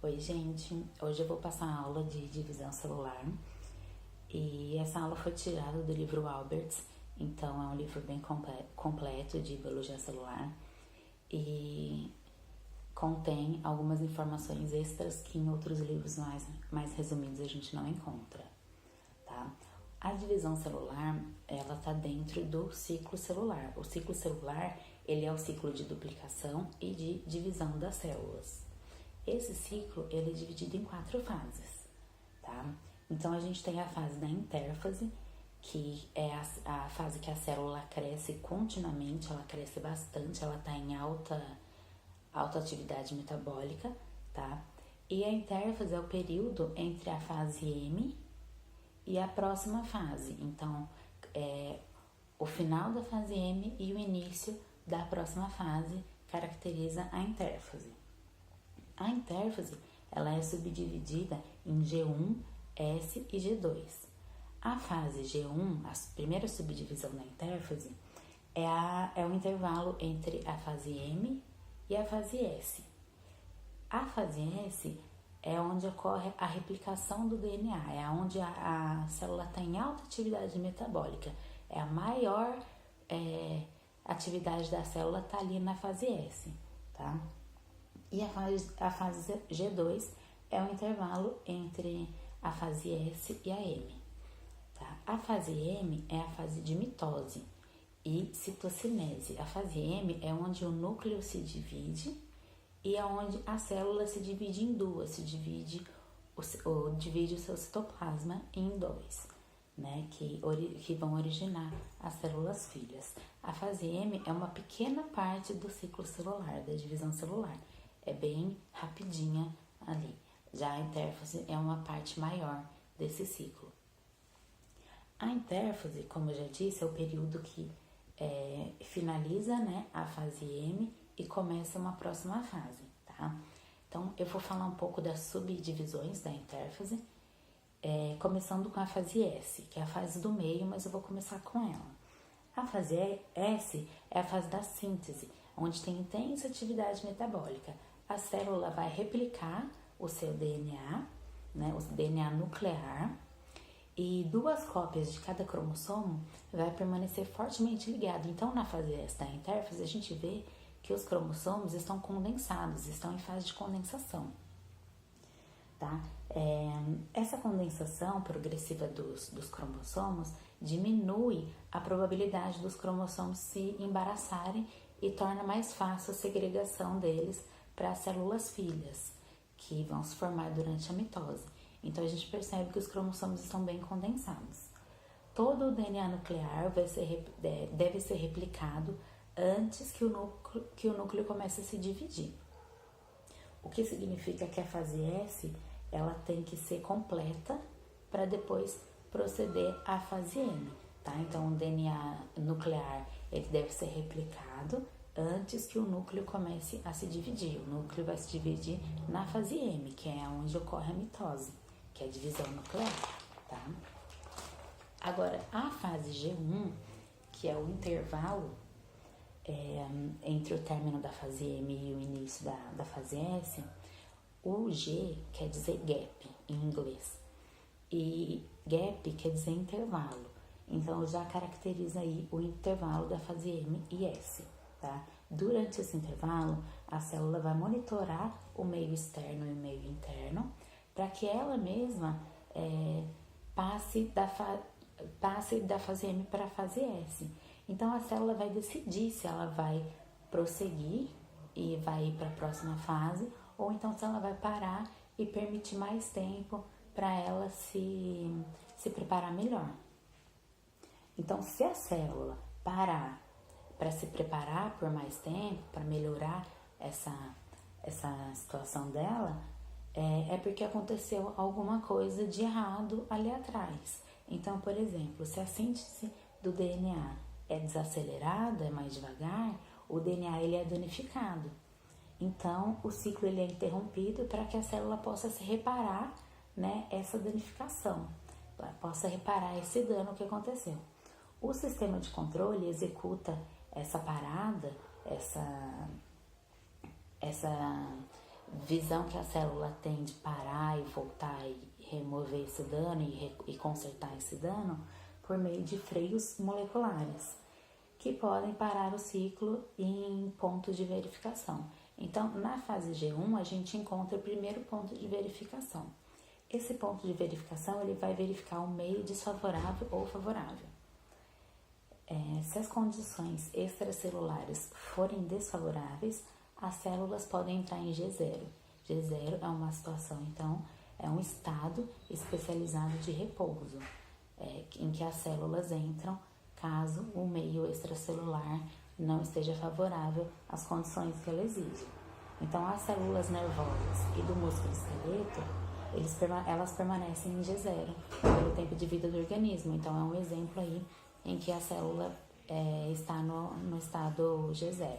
Oi, gente. Hoje eu vou passar a aula de divisão celular e essa aula foi tirada do livro Alberts, então é um livro bem completo de biologia celular e contém algumas informações extras que em outros livros mais resumidos a gente não encontra, tá? A divisão celular, ela está dentro do ciclo celular. O ciclo celular, ele é o ciclo de duplicação e de divisão das células. Esse ciclo, ele é dividido em 4 fases, tá? Então, a gente tem a fase da intérfase, que é a fase que a célula cresce continuamente, ela cresce bastante, ela está em alta atividade metabólica, tá? E a intérfase é o período entre a fase M e a próxima fase. Então, o final da fase M e o início da próxima fase caracteriza a intérfase. A intérfase, ela é subdividida em G1, S e G2. A fase G1, a primeira subdivisão da intérfase, é o intervalo entre a fase M e a fase S. A fase S é onde ocorre a replicação do DNA, é onde a célula está em alta atividade metabólica. É a maior atividade da célula está ali na fase S, tá? E a fase G2 é o intervalo entre a fase S e a M. Tá? A fase M é a fase de mitose e citocinese. A fase M é onde o núcleo se divide e é onde a célula se divide em duas, divide o seu citoplasma em dois, né? Que vão originar as células filhas. A fase M é uma pequena parte do ciclo celular, da divisão celular. É bem rapidinha ali. Já a intérfase é uma parte maior desse ciclo. A intérfase, como eu já disse, é o período que finaliza, né, a fase M e começa uma próxima fase, tá? Então, eu vou falar um pouco das subdivisões da intérfase, começando com a fase S, que é a fase do meio, mas eu vou começar com ela. A fase S é a fase da síntese, onde tem intensa atividade metabólica. A célula vai replicar o seu DNA, né, o DNA nuclear, e 2 cópias de cada cromossomo vai permanecer fortemente ligado. Então, na fase S da intérfase, a gente vê que os cromossomos estão condensados, estão em fase de condensação, tá? Essa condensação progressiva dos cromossomos diminui a probabilidade dos cromossomos se embaraçarem e torna mais fácil a segregação deles para as células filhas, que vão se formar durante a mitose. Então, a gente percebe que os cromossomos estão bem condensados. Todo o DNA nuclear deve ser replicado antes que o núcleo comece a se dividir. O que significa que a fase S ela tem que ser completa para depois proceder à fase M, tá? Então, o DNA nuclear ele deve ser replicado antes que o núcleo comece a se dividir. O núcleo vai se dividir na fase M, que é onde ocorre a mitose, que é a divisão nuclear, tá? Agora, a fase G1, que é o intervalo entre o término da fase M e o início da fase S, o G quer dizer gap em inglês, e gap quer dizer intervalo. Então, já caracteriza aí o intervalo da fase M e S, tá? Durante esse intervalo, a célula vai monitorar o meio externo e o meio interno para que ela mesma passe da fase M para a fase S. Então, a célula vai decidir se ela vai prosseguir e vai ir para a próxima fase ou então se ela vai parar e permitir mais tempo para ela se preparar melhor. Então, se a célula parar para se preparar por mais tempo, para melhorar essa situação dela, é porque aconteceu alguma coisa de errado ali atrás. Então, por exemplo, se a síntese do DNA é desacelerada, é mais devagar, o DNA ele é danificado. Então, o ciclo ele é interrompido para que a célula possa se reparar, né, essa danificação, possa reparar esse dano que aconteceu. O sistema de controle executa essa parada, visão que a célula tem de parar e voltar e remover esse dano e consertar esse dano por meio de freios moleculares, que podem parar o ciclo em pontos de verificação. Então, na fase G1, a gente encontra o primeiro ponto de verificação. Esse ponto de verificação ele vai verificar o meio desfavorável ou favorável. Se as condições extracelulares forem desfavoráveis, as células podem entrar em G0. G0 é uma situação, então, é um estado especializado de repouso, em que as células entram caso o meio extracelular não esteja favorável às condições que ela exige. Então, as células nervosas e do músculo esqueleto, elas permanecem em G0 pelo tempo de vida do organismo. Então, é um exemplo aí em que a célula está no estado G0.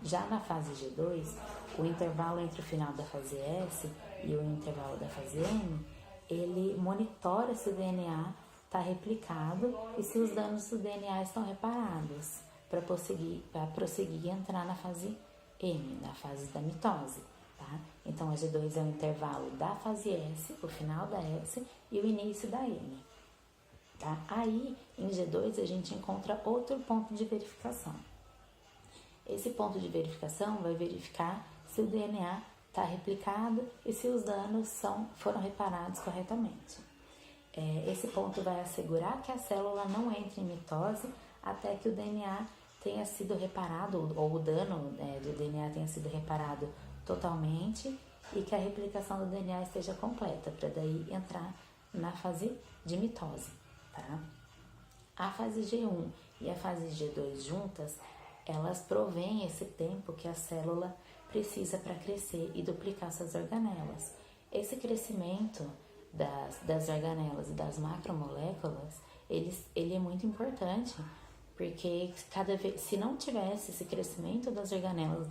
Já na fase G2, o intervalo entre o final da fase S e o intervalo da fase M, ele monitora se o DNA está replicado e se os danos do DNA estão reparados para prosseguir e entrar na fase M, na fase da mitose. Tá? Então, a G2 é o intervalo da fase S, o final da S e o início da M. Tá? Aí, em G2, a gente encontra outro ponto de verificação. Esse ponto de verificação vai verificar se o DNA está replicado e se os danos foram reparados corretamente. Esse ponto vai assegurar que a célula não entre em mitose até que o DNA tenha sido reparado, ou o dano do DNA tenha sido reparado totalmente e que a replicação do DNA esteja completa, para daí entrar na fase de mitose. Tá? A fase G1 e a fase G2 juntas, elas provêm esse tempo que a célula precisa para crescer e duplicar suas organelas. Esse crescimento das organelas e das macromoléculas, ele é muito importante, porque se não tivesse esse crescimento das organelas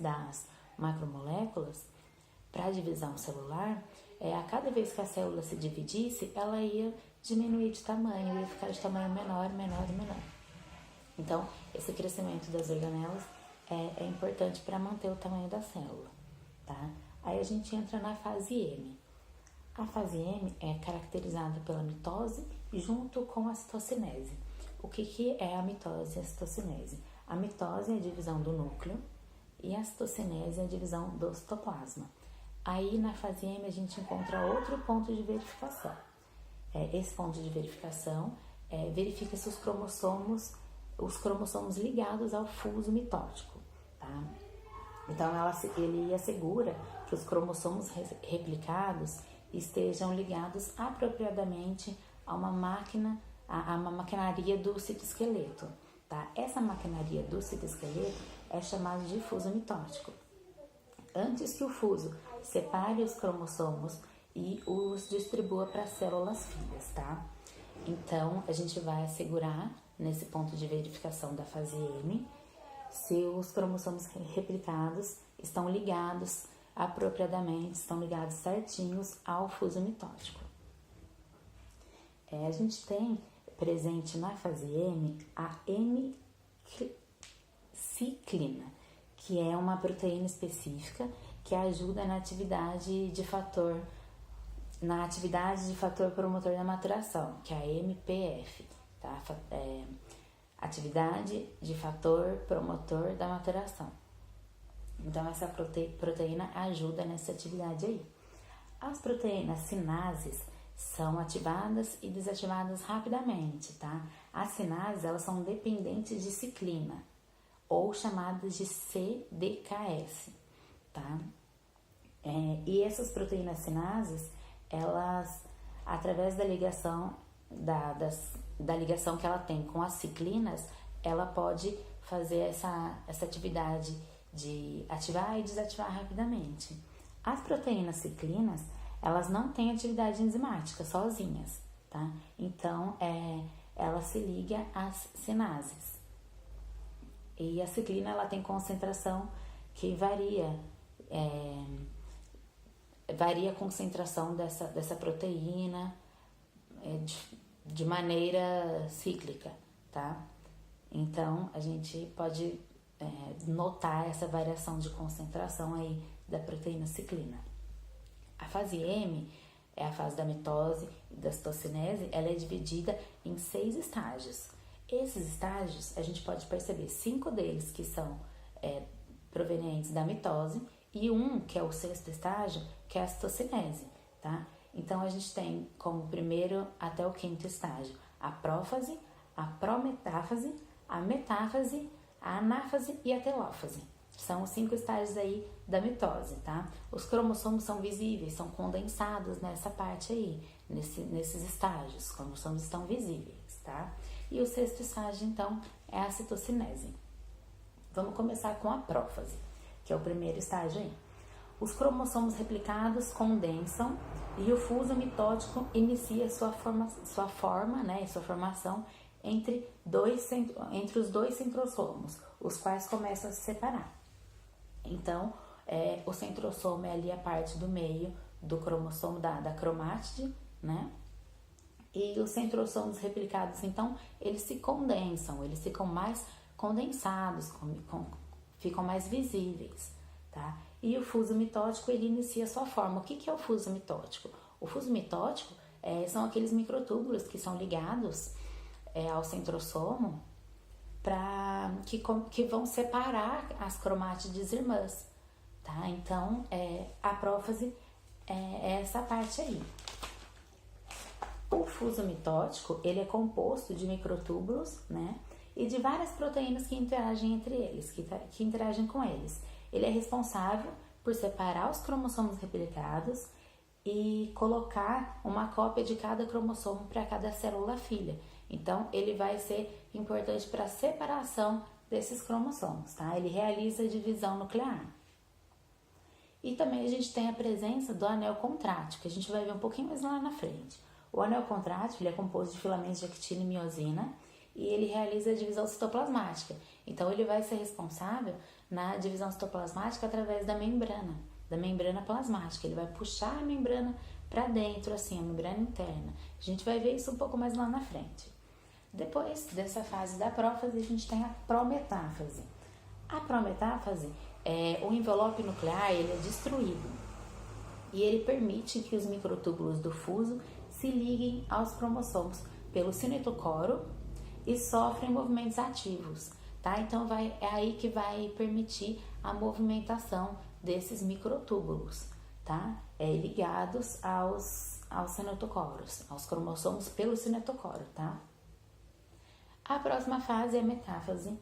das macromoléculas para a divisão celular, a cada vez que a célula se dividisse, ela ia diminuir de tamanho, ia ficar de tamanho menor, menor e menor. Então, esse crescimento das organelas é importante para manter o tamanho da célula, tá? Aí a gente entra na fase M. A fase M é caracterizada pela mitose junto com a citocinese. O que é a mitose e a citocinese? A mitose é a divisão do núcleo e a citocinese é a divisão do citoplasma. Aí na fase M a gente encontra outro ponto de verificação. Esse ponto de verificação verifica se os cromossomos ligados ao fuso mitótico, tá? Então ele assegura que os cromossomos replicados estejam ligados apropriadamente a uma maquinaria do citoesqueleto, tá? Essa maquinaria do citoesqueleto é chamada de fuso mitótico. Antes que o fuso separe os cromossomos e os distribua para as células filhas, tá? Então, a gente vai assegurar, nesse ponto de verificação da fase M, se os cromossomos replicados estão ligados apropriadamente, estão ligados certinhos ao fuso mitótico. A gente tem presente na fase M a hemiciclina, que é uma proteína específica que ajuda na atividade de fator promotor da maturação, que é a MPF, tá? Atividade de fator promotor da maturação. Então, essa proteína ajuda nessa atividade aí. As proteínas sinases são ativadas e desativadas rapidamente, tá? As sinases, elas são dependentes de ciclina, ou chamadas de CDKS, tá? E essas proteínas sinases, elas, através da ligação da ligação que ela tem com as ciclinas, ela pode fazer essa atividade de ativar e desativar rapidamente. As proteínas ciclinas, elas não têm atividade enzimática sozinhas, tá? Então, ela se liga às sinases. E a ciclina, ela tem concentração que varia a concentração dessa proteína de maneira cíclica, tá? Então, a gente pode notar essa variação de concentração aí da proteína ciclina. A fase M é a fase da mitose e da citocinese, ela é dividida em 6 estágios. Esses estágios, a gente pode perceber 5 deles que são provenientes da mitose e um, que é o 6º estágio, que é a citocinese, tá? Então, a gente tem como primeiro até o 5º estágio a prófase, a prometáfase, a metáfase, a anáfase e a telófase. São os 5 estágios aí da mitose, tá? Os cromossomos são visíveis, são condensados nessa parte aí, nesses estágios. Os cromossomos estão visíveis, tá? E o 6º estágio, então, é a citocinese. Vamos começar com a prófase, que é o primeiro estágio aí. Os cromossomos replicados condensam e o fuso mitótico inicia sua formação entre os dois centrosomos, os quais começam a se separar. Então, o centrosomo é ali a parte do meio do cromossomo da cromátide, né? E os centrossomos replicados, então, eles se condensam, eles ficam mais condensados, ficam mais visíveis, tá? E o fuso mitótico, ele inicia sua forma. O que é o fuso mitótico? O fuso mitótico são aqueles microtúbulos que são ligados ao centrossomo que vão separar as cromátides irmãs, tá? Então, a prófase é essa parte aí. O fuso mitótico, ele é composto de microtúbulos, né? E de várias proteínas que interagem entre eles, que interagem com eles. Ele é responsável por separar os cromossomos replicados e colocar uma cópia de cada cromossomo para cada célula filha. Então, ele vai ser importante para a separação desses cromossomos, tá? Ele realiza a divisão nuclear. E também a gente tem a presença do anel contrátil, que a gente vai ver um pouquinho mais lá na frente. O anel contrátil, ele é composto de filamentos de actina e miosina e ele realiza a divisão citoplasmática. Então, ele vai ser responsável na divisão citoplasmática através da membrana plasmática. Ele vai puxar a membrana para dentro, assim, a membrana interna. A gente vai ver isso um pouco mais lá na frente. Depois dessa fase da prófase, a gente tem a prometáfase. A prometáfase, o envelope nuclear, ele é destruído e ele permite que os microtúbulos do fuso se liguem aos cromossomos pelo cinetocoro e sofrem movimentos ativos, tá? Então, é aí que vai permitir a movimentação desses microtúbulos, tá? Ligados aos cinetocoros, aos cromossomos pelo cinetocoro, tá? A próxima fase é a metáfase,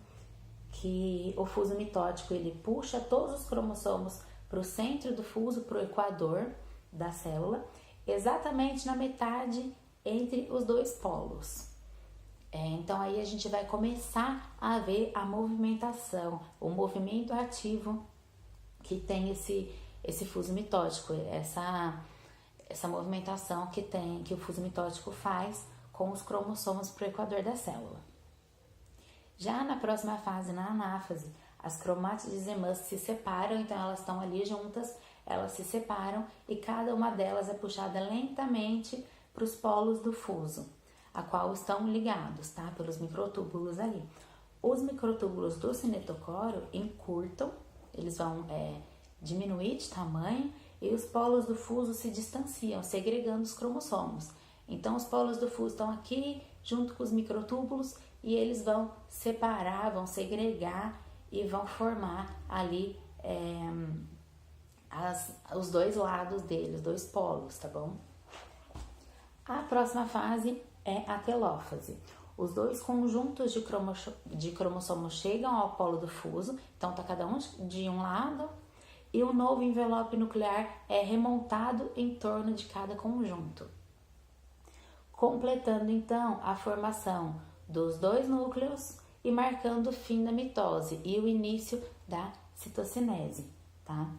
que o fuso mitótico, ele puxa todos os cromossomos para o centro do fuso, para o equador da célula, exatamente na metade entre os dois polos. Então, aí a gente vai começar a ver a movimentação, o movimento ativo que tem esse fuso mitótico, essa movimentação que o fuso mitótico faz com os cromossomos para o equador da célula. Já na próxima fase, na anáfase, as cromátides irmãs se separam, então elas estão ali juntas, elas se separam e cada uma delas é puxada lentamente para os polos do fuso, a qual estão ligados, tá? Pelos microtúbulos ali. Os microtúbulos do cinetocoro encurtam, eles vão diminuir de tamanho e os polos do fuso se distanciam, segregando os cromossomos. Então, os polos do fuso estão aqui junto com os microtúbulos e eles vão separar, vão segregar e vão formar ali os dois lados deles, os dois polos, tá bom? A próxima fase é a telófase. Os dois conjuntos de cromossomos chegam ao polo do fuso, então tá cada um de um lado, e o novo envelope nuclear é remontado em torno de cada conjunto, completando então a formação dos dois núcleos e marcando o fim da mitose e o início da citocinese, tá?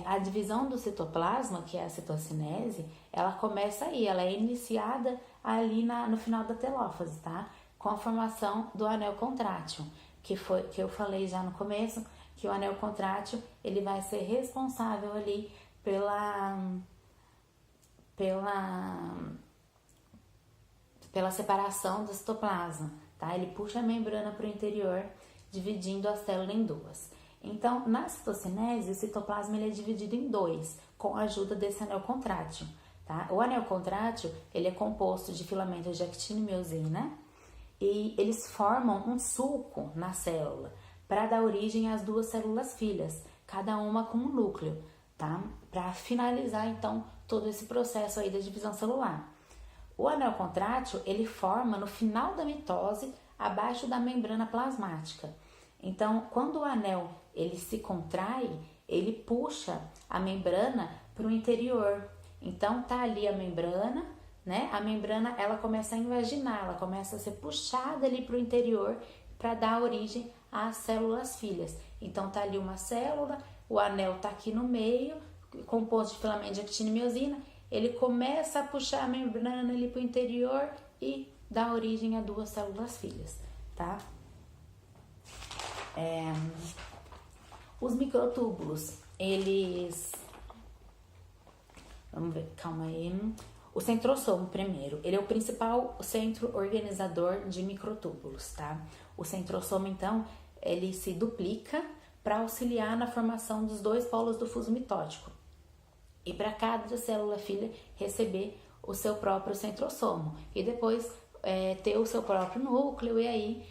A divisão do citoplasma, que é a citocinese, ela começa aí, ela é iniciada ali no final da telófase, tá? Com a formação do anel contrátil, que eu falei já no começo, que o anel contrátil, ele vai ser responsável ali pela separação do citoplasma, tá? Ele puxa a membrana para o interior, dividindo a célula em duas. Então, na citocinese, o citoplasma ele é dividido em dois, com a ajuda desse anel contrátil. Tá? O anel contrátil ele é composto de filamentos de actina e miosina e eles formam um sulco na célula para dar origem às duas células filhas, cada uma com um núcleo, tá? Para finalizar então todo esse processo aí da divisão celular. O anel contrátil ele forma no final da mitose abaixo da membrana plasmática. Então, quando o anel ele se contrai, ele puxa a membrana para o interior. Então, tá ali a membrana, né? A membrana, ela começa a invaginar, ela começa a ser puxada ali para o interior para dar origem às células filhas. Então, tá ali uma célula, o anel tá aqui no meio, composto de filamento de actina e miosina, ele começa a puxar a membrana ali para o interior e dá origem a duas células filhas, tá? Os microtúbulos, eles... Vamos ver, calma aí. O centrossomo primeiro, ele é o principal centro organizador de microtúbulos, tá? O centrossomo, então, ele se duplica para auxiliar na formação dos dois polos do fuso mitótico e para cada célula filha receber o seu próprio centrossomo e depois ter o seu próprio núcleo e aí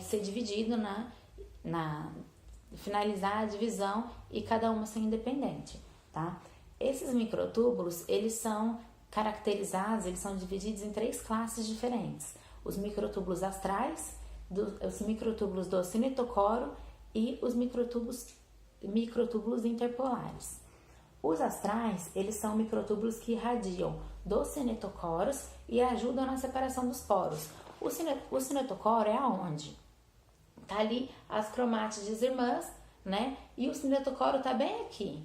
ser dividido finalizar a divisão e cada uma ser independente, tá? Esses microtúbulos, eles são caracterizados, eles são divididos em três classes diferentes. Os microtúbulos astrais, os microtúbulos do cinetocoro e os microtúbulos interpolares. Os astrais, eles são microtúbulos que irradiam dos cinetocoros e ajudam na separação dos poros. O cinetocoro é aonde? Tá ali as cromátides irmãs, né? E o cinetocoro tá bem aqui,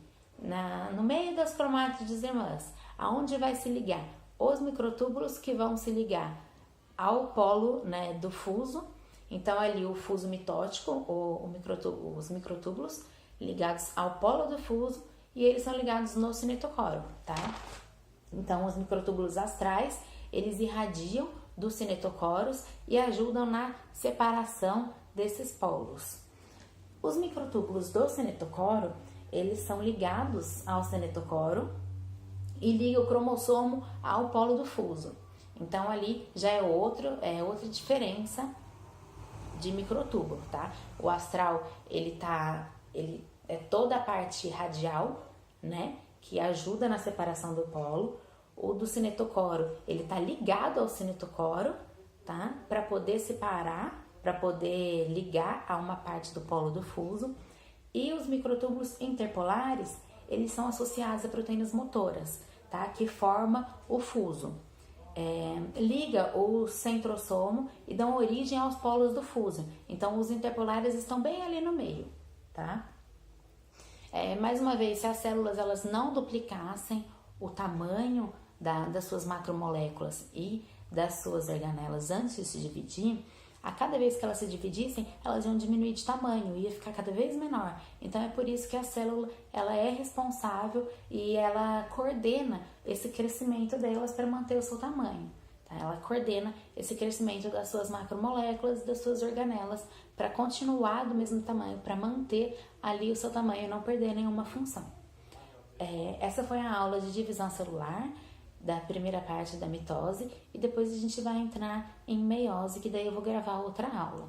no meio das cromátides irmãs, aonde vai se ligar os microtúbulos que vão se ligar ao polo, né, do fuso. Então ali o fuso mitótico, os microtúbulos ligados ao polo do fuso e eles são ligados no cinetocoro, tá? Então os microtúbulos astrais, eles irradiam dos cinetocoros e ajudam na separação desses polos. Os microtúbulos do cinetocoro, eles são ligados ao cinetocoro e ligam o cromossomo ao polo do fuso. Então ali já é outra diferença de microtúbulo, tá? O astral, ele é toda a parte radial, né, que ajuda na separação do polo. O do cinetocoro, ele tá ligado ao cinetocoro, tá? Para poder separar, para poder ligar a uma parte do polo do fuso. E os microtúbulos interpolares, eles são associados a proteínas motoras, tá? Que forma o fuso. Liga o centrossomo e dão origem aos polos do fuso. Então, os interpolares estão bem ali no meio, tá? Mais uma vez, se as células elas não duplicassem o tamanho das suas macromoléculas e das suas organelas antes de se dividir, a cada vez que elas se dividissem, elas iam diminuir de tamanho, ia ficar cada vez menor. Então é por isso que a célula ela é responsável e ela coordena esse crescimento delas para manter o seu tamanho. Tá? Ela coordena esse crescimento das suas macromoléculas, das suas organelas, para continuar do mesmo tamanho, para manter ali o seu tamanho e não perder nenhuma função. Essa foi a aula de divisão celular da primeira parte da mitose e depois a gente vai entrar em meiose, que daí eu vou gravar outra aula.